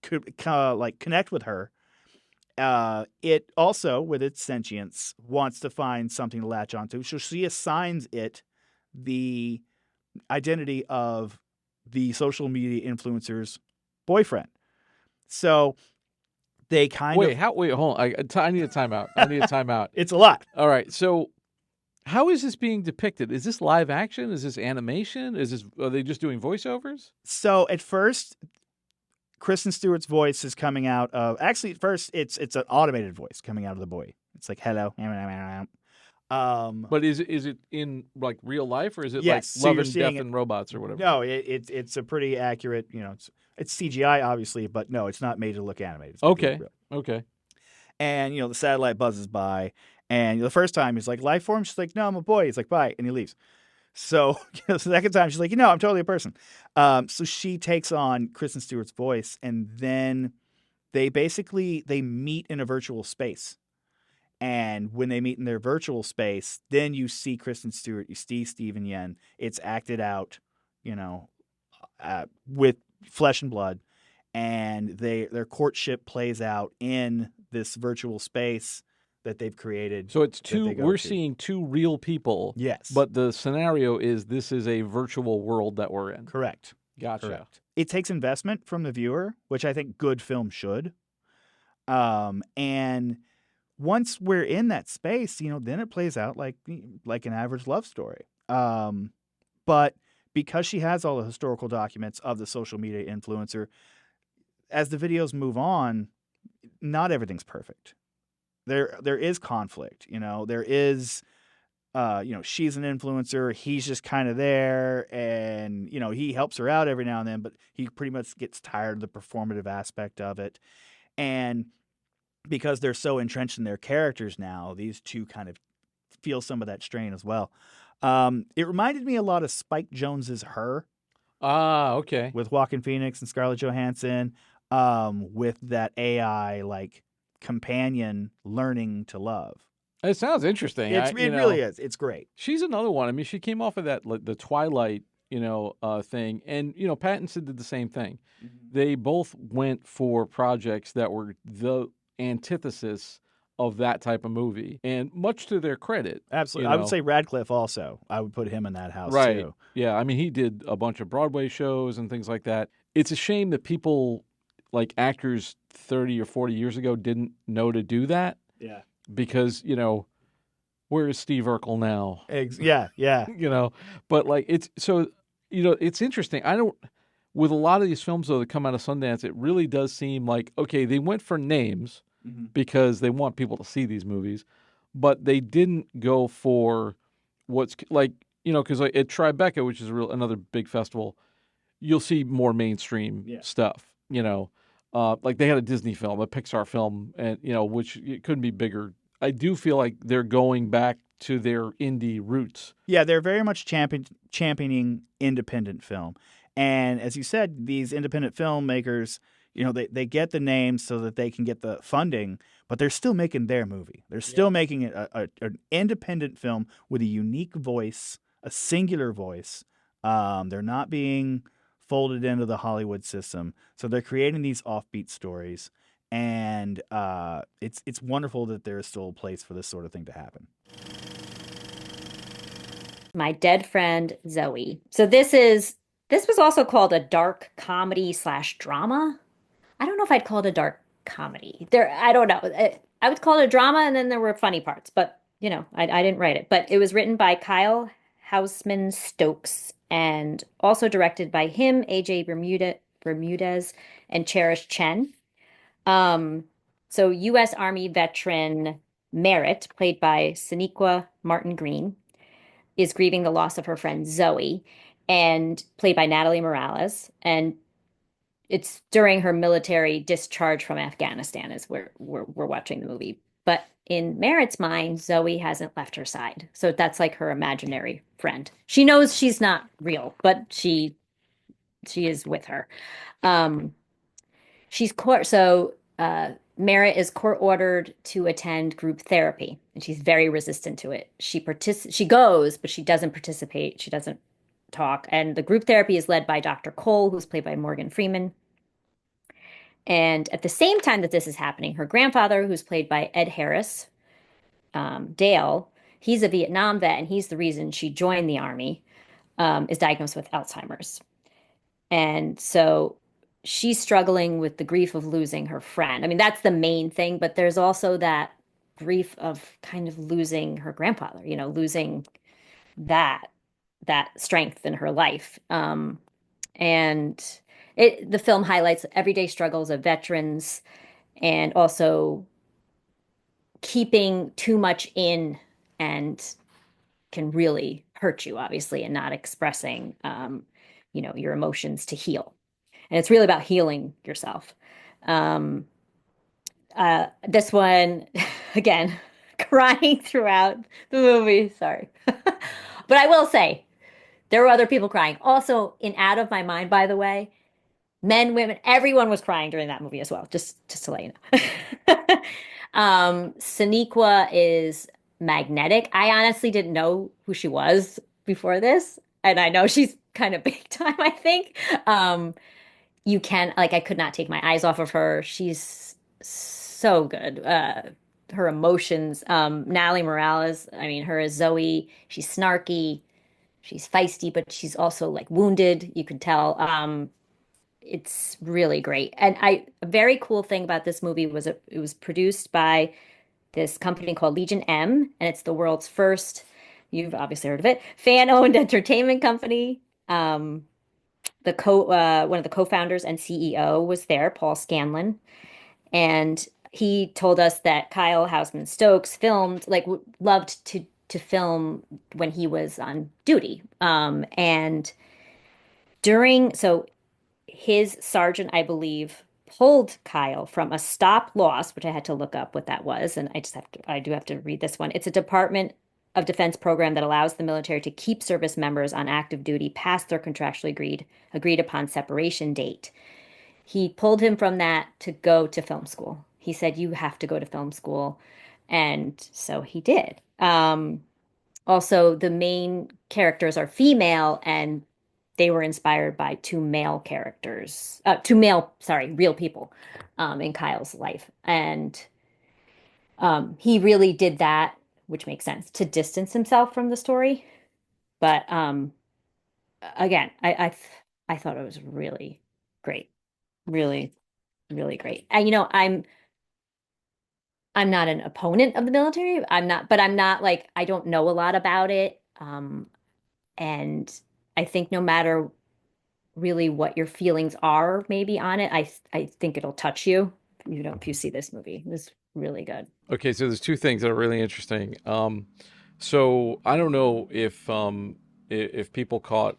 connect with her, it also, with its sentience, wants to find something to latch onto. So she assigns it the identity of the social media influencer's boyfriend. So they wait, hold on. I need a timeout. It's a lot. All right. So how is this being depicted? Is this live action? Is this animation? Are they just doing voiceovers? So at first, Kristen Stewart's voice is coming out of, actually at first it's an automated voice coming out of the buoy. It's like, hello. But is it in like real life, or is it yes, like so Love and Death and Robots or whatever? No, it's a pretty accurate, it's CGI obviously, but no, it's not made to look animated. It's Okay. And the satellite buzzes by, and the first time he's like, life form? She's like, no, I'm a boy. He's like, bye, and he leaves. So the second time she's like, I'm totally a person. So she takes on Kristen Stewart's voice, and then they meet in a virtual space. And when they meet in their virtual space, then you see Kristen Stewart, you see Stephen Yen. It's acted out, with flesh and blood, and their courtship plays out in this virtual space that they've created. So it's seeing two real people. Yes. But the scenario is this is a virtual world that we're in. Correct. Gotcha. Correct. It takes investment from the viewer, which I think good film should. And once we're in that space, then it plays out like an average love story. But because she has all the historical documents of the social media influencer, as the videos move on, not everything's perfect. There is conflict, there is, she's an influencer. He's just kind of there, and, he helps her out every now and then, but he pretty much gets tired of the performative aspect of it. And because they're so entrenched in their characters now, these two kind of feel some of that strain as well. It reminded me a lot of Spike Jonze's Her. Ah, okay. With Joaquin Phoenix and Scarlett Johansson, with that AI, companion learning to love. It sounds interesting. It really is. It's great. She's another one. I mean, she came off of that the Twilight, thing, and Pattinson did the same thing. Mm-hmm. They both went for projects that were the antithesis of that type of movie, and much to their credit. Absolutely. I would say Radcliffe also. I would put him in that house right. too. Yeah, I mean, he did a bunch of Broadway shows and things like that. It's a shame that people, like actors 30 or 40 years ago, didn't know to do that. Yeah. Because, where is Steve Urkel now? Yeah. But it's interesting. With a lot of these films, though, that come out of Sundance, it really does seem like, okay, they went for names because they want people to see these movies, but they didn't go for what's because at Tribeca, which is another big festival, you'll see more mainstream stuff, like they had a Disney film, a Pixar film, and which it couldn't be bigger. I do feel like they're going back to their indie roots. Yeah, they're very much championing independent film. And as you said, these independent filmmakers, they get the names so that they can get the funding, but they're still making their movie. They're still making an independent film with a unique voice, a singular voice. They're not being folded into the Hollywood system. So they're creating these offbeat stories. And it's wonderful that there is still a place for this sort of thing to happen. My Dead Friend Zoe. So this was also called a dark comedy / drama. I don't know if I'd call it a dark comedy. I don't know. I would call it a drama, and then there were funny parts. But I didn't write it. But it was written by Kyle Houseman Stokes and also directed by him, AJ Bermudez, and Cherish Chen. So U.S. Army veteran Merritt, played by Sonequa Martin Green, is grieving the loss of her friend Zoe, and played by Natalie Morales. And it's during her military discharge from Afghanistan is where we're watching the movie. But in Merritt's mind, Zoe hasn't left her side. So that's like her imaginary friend. She knows she's not real, but she is with her. Merritt is court-ordered to attend group therapy, and she's very resistant to it. She goes, but she doesn't participate. She doesn't talk. And the group therapy is led by Dr. Cole, who's played by Morgan Freeman. And at the same time that this is happening, her grandfather, who's played by Ed Harris, Dale, he's a Vietnam vet, and he's the reason she joined the Army, is diagnosed with Alzheimer's. And so she's struggling with the grief of losing her friend. I mean, that's the main thing, but there's also that grief of kind of losing her grandfather, losing that strength in her life. And the film highlights everyday struggles of veterans, and also keeping too much in and can really hurt you, obviously, and not expressing, your emotions to heal. And it's really about healing yourself. This one, again, crying throughout the movie. Sorry. But I will say, there were other people crying. Also, in Out of My Mind, by the way, men, women, everyone was crying during that movie as well, just to let you know. Sonequa is magnetic. I honestly didn't know who she was before this, and I know she's kind of big time, I think. I could not take my eyes off of her. She's so good. Her emotions. Natalie Morales, I mean, her as Zoe, she's snarky, she's feisty, but she's also like wounded. You can tell. It's really great. And a very cool thing about this movie was it was produced by this company called Legion M, and it's the world's first, you've obviously heard of it, fan-owned entertainment company. One of the co-founders and CEO was there, Paul Scanlon, and he told us that Kyle Houseman Stokes loved to film when he was on duty. And his sergeant, I believe, pulled Kyle from a stop loss, which I had to look up what that was, and I do have to read this one. It's a Department of Defense program that allows the military to keep service members on active duty past their contractually agreed upon separation date. He pulled him from that to go to film school. He said, "You have to go to film school," and so he did. Also, the main characters are female, and they were inspired by real people in Kyle's life. And he really did that, which makes sense, to distance himself from the story. But again, I thought it was really great. Really, really great. And I'm not an opponent of the military. I'm not like, I don't know a lot about it. And I think no matter really what your feelings are maybe on it, I think it'll touch you, if you see this movie. It was really good. Okay, so there's two things that are really interesting. So I don't know if people caught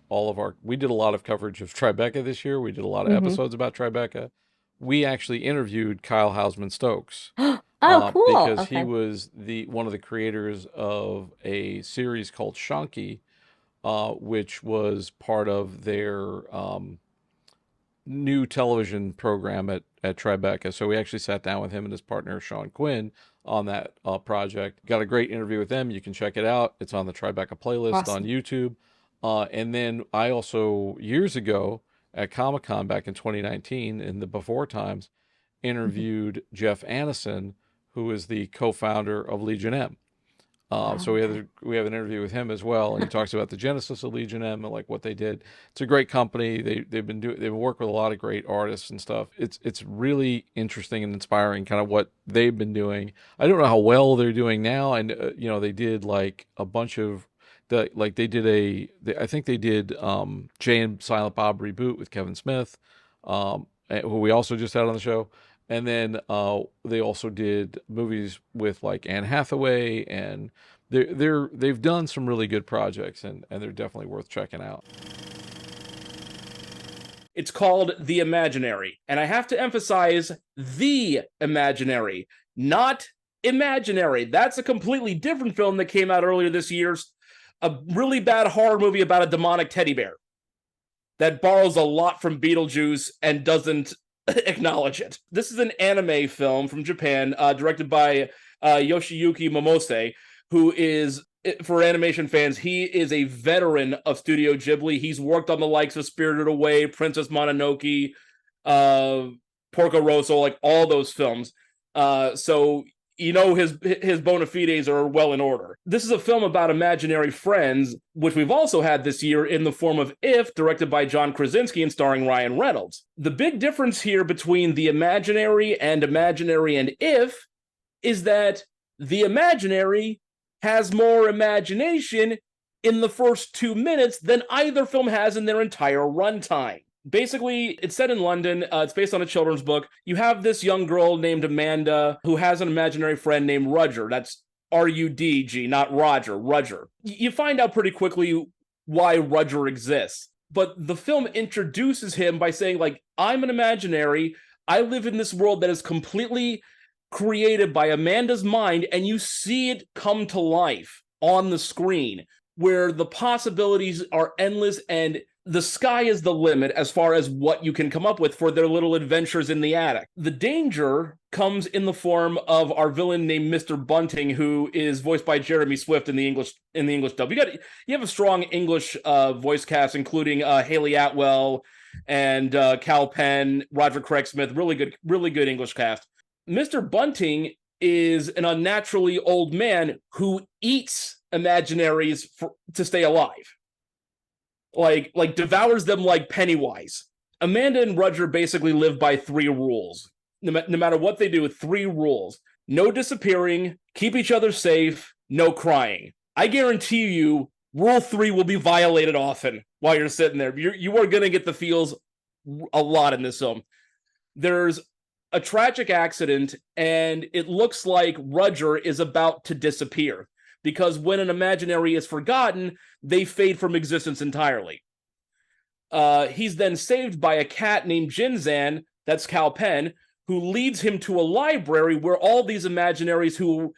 we did a lot of coverage of Tribeca this year. We did a lot of episodes about Tribeca. We actually interviewed Kyle Houseman Stokes Oh, cool. because he Okay. was the one of the creators of a series called Shonky, which was part of their new television program at Tribeca. So we actually sat down with him and his partner Sean Quinn on that project. Got a great interview with them. You can check it out. It's on the Tribeca playlist on Awesome. YouTube. And then I also, years ago at Comic Con back in 2019, in the before times, Mhm. interviewed Jeff Anison, who is the co-founder of Legion M. So Oh, okay. we have an interview with him as well, and he talks about the genesis of Legion M and like what they did. It's a great company. They've worked with a lot of great artists and stuff. It's really interesting and inspiring, kind of what they've been doing. I don't know how well they're doing now, and they did like a bunch of they did I think they did Jay and Silent Bob reboot with Kevin Smith, who we also just had on the show. And then they also did movies with like Anne Hathaway, and they've done some really good projects, and they're definitely worth checking out. It's called The Imaginary. And I have to emphasize the Imaginary, not Imaginary. That's a completely different film that came out earlier this year. A really bad horror movie about a demonic teddy bear that borrows a lot from Beetlejuice and doesn't acknowledge it. This is an anime film from Japan, directed by Yoshiyuki Momose, who is, for animation fans, he is a veteran of Studio Ghibli. He's worked on the likes of Spirited Away, Princess Mononoke, Porco Rosso, like all those films. So his bona fides are well in order. This is a film about imaginary friends, which we've also had this year in the form of If, directed by John Krasinski and starring Ryan Reynolds. The big difference here between The Imaginary and If is that The Imaginary has more imagination in the first 2 minutes than either film has in their entire runtime. Basically, it's set in London. It's based on a children's book. You have this young girl named Amanda who has an imaginary friend named Rudger. That's Rudg, not Roger, Rudger. You find out pretty quickly why Rudger exists. But the film introduces him by saying, like, I'm an imaginary. I live in this world that is completely created by Amanda's mind, and you see it come to life on the screen, where the possibilities are endless and the sky is the limit as far as what you can come up with for their little adventures in the attic. The danger comes in the form of our villain named Mr. Bunting, who is voiced by Jeremy Swift in the English dub. You have a strong English voice cast, including Haley Atwell and Cal Penn, Roger Craig Smith. Really good English cast. Mr. Bunting is an unnaturally old man who eats imaginaries to stay alive. Like devours them like Pennywise. Amanda and Roger basically live by 3 rules. No matter what they do, 3 rules. No disappearing, keep each other safe, no crying. I guarantee you, rule 3 will be violated often while you're sitting there. You are going to get the feels a lot in this film. There's a tragic accident, and it looks like Roger is about to disappear. Because when an imaginary is forgotten, they fade from existence entirely. He's then saved by a cat named Jinzan, that's Cal Penn, who leads him to a library where all these imaginaries who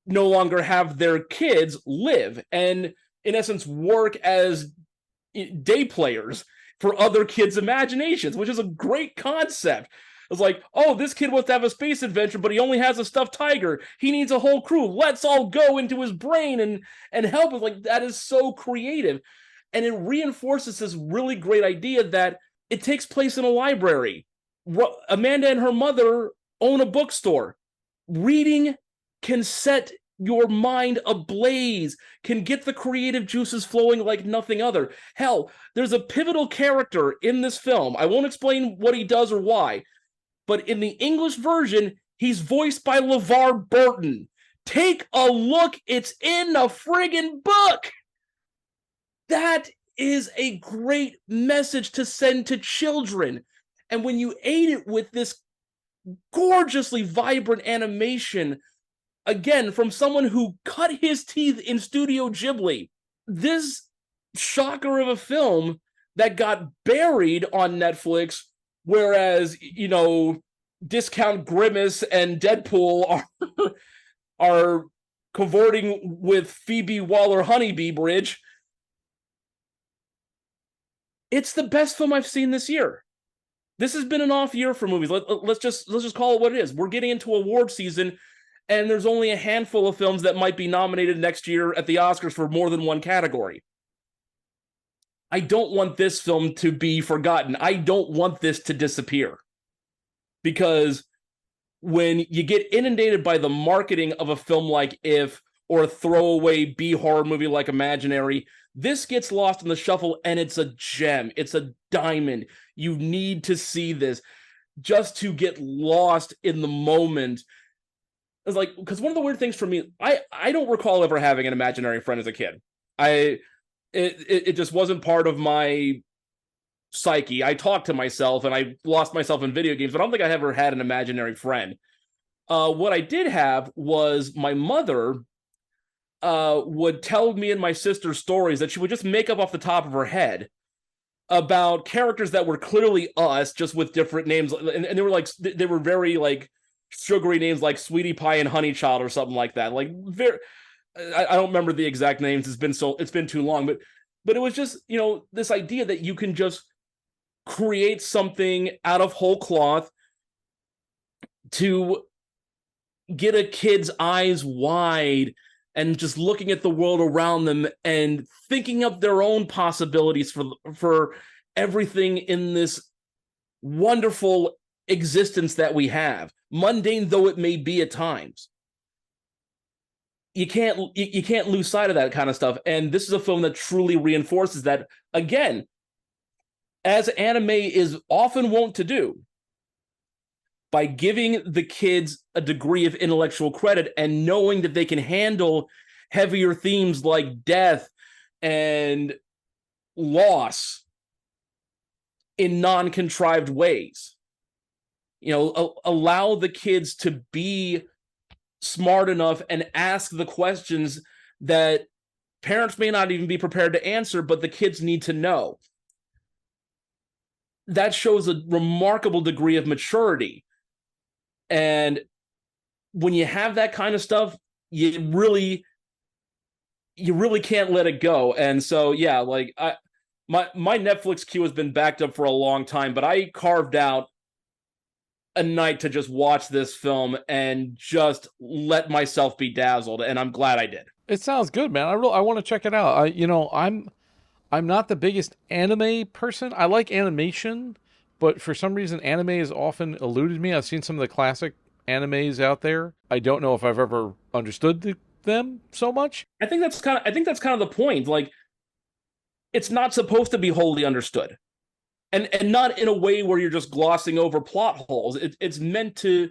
no longer have their kids live, and in essence work as day players for other kids' imaginations, which is a great concept. It's like, oh, this kid wants to have a space adventure, but he only has a stuffed tiger. He needs a whole crew. Let's all go into his brain and help him. Like, that is so creative. And it reinforces this really great idea that it takes place in a library. Amanda and her mother own a bookstore. Reading can set your mind ablaze, can get the creative juices flowing like nothing other. Hell, there's a pivotal character in this film. I won't explain what he does or why, but in the English version, he's voiced by LeVar Burton. Take a look. It's in the friggin' book. That is a great message to send to children. And when you aid it with this gorgeously vibrant animation, again, from someone who cut his teeth in Studio Ghibli, this shocker of a film that got buried on Netflix, whereas, Discount Grimace and Deadpool are cavorting with Phoebe Waller-Honeybee Bridge. It's the best film I've seen this year. This has been an off year for movies. Let's just call it what it is. We're getting into award season, and there's only a handful of films that might be nominated next year at the Oscars for more than one category. I don't want this film to be forgotten. I don't want this to disappear. Because when you get inundated by the marketing of a film like If or a throwaway B-horror movie like Imaginary, this gets lost in the shuffle, and it's a gem. It's a diamond. You need to see this just to get lost in the moment. It's like, because one of the weird things for me, I don't recall ever having an imaginary friend as a kid. It just wasn't part of my psyche. I talked to myself and I lost myself in video games, but I don't think I ever had an imaginary friend. What I did have was my mother would tell me and my sister stories that she would just make up off the top of her head about characters that were clearly us, just with different names, and they were like, they were very like sugary names like Sweetie Pie and Honey Child or something like that. Like very, I don't remember the exact names. It's been too long, but it was just, you know, this idea that you can just create something out of whole cloth to get a kid's eyes wide and just looking at the world around them and thinking up their own possibilities for everything in this wonderful existence that we have, mundane though it may be at times. You can't lose sight of that kind of stuff. And this is a film that truly reinforces that, again, as anime is often wont to do, by giving the kids a degree of intellectual credit and knowing that they can handle heavier themes like death and loss in non-contrived ways. You know, allow the kids to be smart enough and ask the questions that parents may not even be prepared to answer, but the kids need to know. That shows a remarkable degree of maturity. And when you have that kind of stuff, you really can't let it go. And so, yeah, like my Netflix queue has been backed up for a long time, but I carved out a night to just watch this film and just let myself be dazzled, and I'm glad I did. It sounds good, man. I want to check it out. I'm not the biggest anime person. I like animation, but for some reason anime has often eluded me. I've seen some of the classic animes out there. I don't know if I've ever understood them so much. I think that's kind of the point. Like, it's not supposed to be wholly understood. And not in a way where you're just glossing over plot holes. It's meant to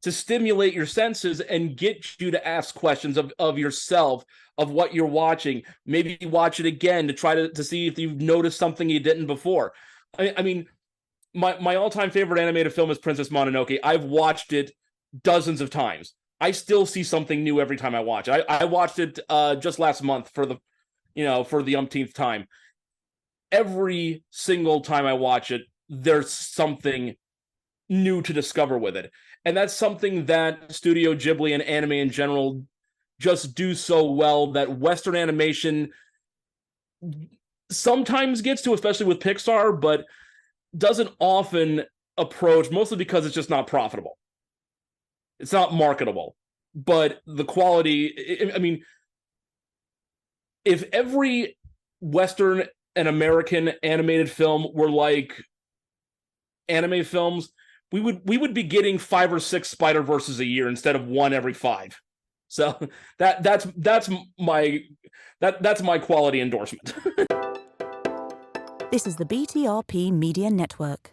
stimulate your senses and get you to ask questions of yourself, of what you're watching. Maybe watch it again to try to see if you've noticed something you didn't before. I mean, my all-time favorite animated film is Princess Mononoke. I've watched it dozens of times. I still see something new every time I watch it. I watched it just last month for the umpteenth time. Every single time I watch it, there's something new to discover with it. And that's something that Studio Ghibli and anime in general just do so well, that Western animation sometimes gets to, especially with Pixar, but doesn't often approach, mostly because it's just not profitable. It's not marketable. But the quality, I mean, if every Western and American animated film were like anime films, we would be getting 5 or 6 Spider-Verses a year instead of 1 every 5. So that's my quality endorsement. This is the BTRP Media Network.